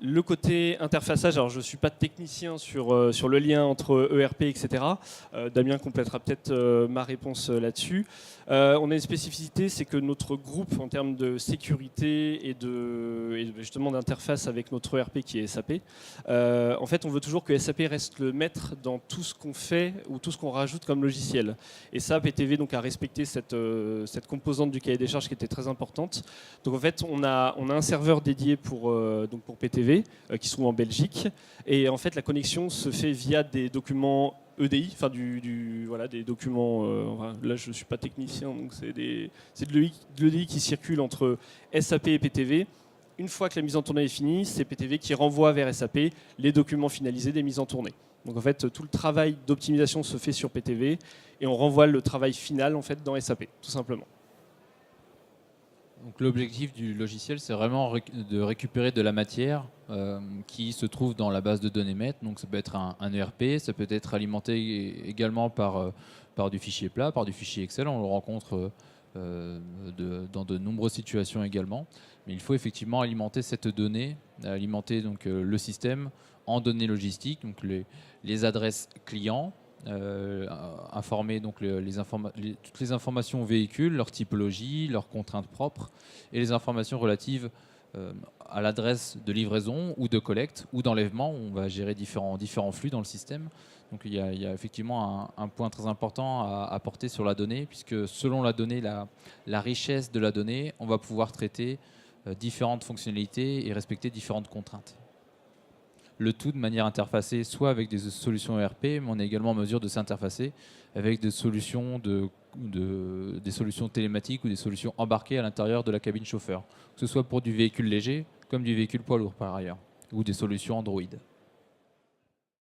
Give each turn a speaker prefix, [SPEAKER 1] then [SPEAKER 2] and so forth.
[SPEAKER 1] Le côté interfaçage, alors je ne suis pas technicien sur le lien entre ERP, etc. Damien complétera peut-être ma réponse là-dessus. On a une spécificité, c'est que notre groupe, en termes de sécurité et justement d'interface avec notre ERP qui est SAP, en fait, on veut toujours que SAP reste le maître dans tout ce qu'on fait ou tout ce qu'on rajoute comme logiciel. Et ça, PTV donc, a respecté cette composante du cahier des charges qui était très importante. Donc en fait, on a un serveur dédié pour PTV qui se trouve en Belgique. Et en fait, la connexion se fait via des documents EDI, enfin des documents. Là, je ne suis pas technicien, donc c'est de l'EDI qui circule entre SAP et PTV. Une fois que la mise en tournée est finie, c'est PTV qui renvoie vers SAP les documents finalisés des mises en tournée. Donc en fait, tout le travail d'optimisation se fait sur PTV et on renvoie le travail final en fait dans SAP, tout simplement.
[SPEAKER 2] Donc l'objectif du logiciel, c'est vraiment de récupérer de la matière qui se trouve dans la base de données maître. Donc ça peut être un ERP, ça peut être alimenté également par du fichier plat, par du fichier Excel. On le rencontre dans de nombreuses situations également. Mais il faut effectivement alimenter cette donnée, alimenter donc, le système en données logistiques, donc les adresses clients, informer donc toutes les informations véhicules, leur typologie, leurs contraintes propres et les informations relatives à l'adresse de livraison ou de collecte ou d'enlèvement. On va gérer différents flux dans le système. Donc il y a effectivement un point très important à apporter sur la donnée, puisque selon la donnée, la richesse de la donnée, on va pouvoir traiter différentes fonctionnalités et respecter différentes contraintes. Le tout de manière interfacée, soit avec des solutions ERP, mais on est également en mesure de s'interfacer avec des solutions, des solutions télématiques ou des solutions embarquées à l'intérieur de la cabine chauffeur, que ce soit pour du véhicule léger comme du véhicule poids lourd par ailleurs, ou des solutions Android.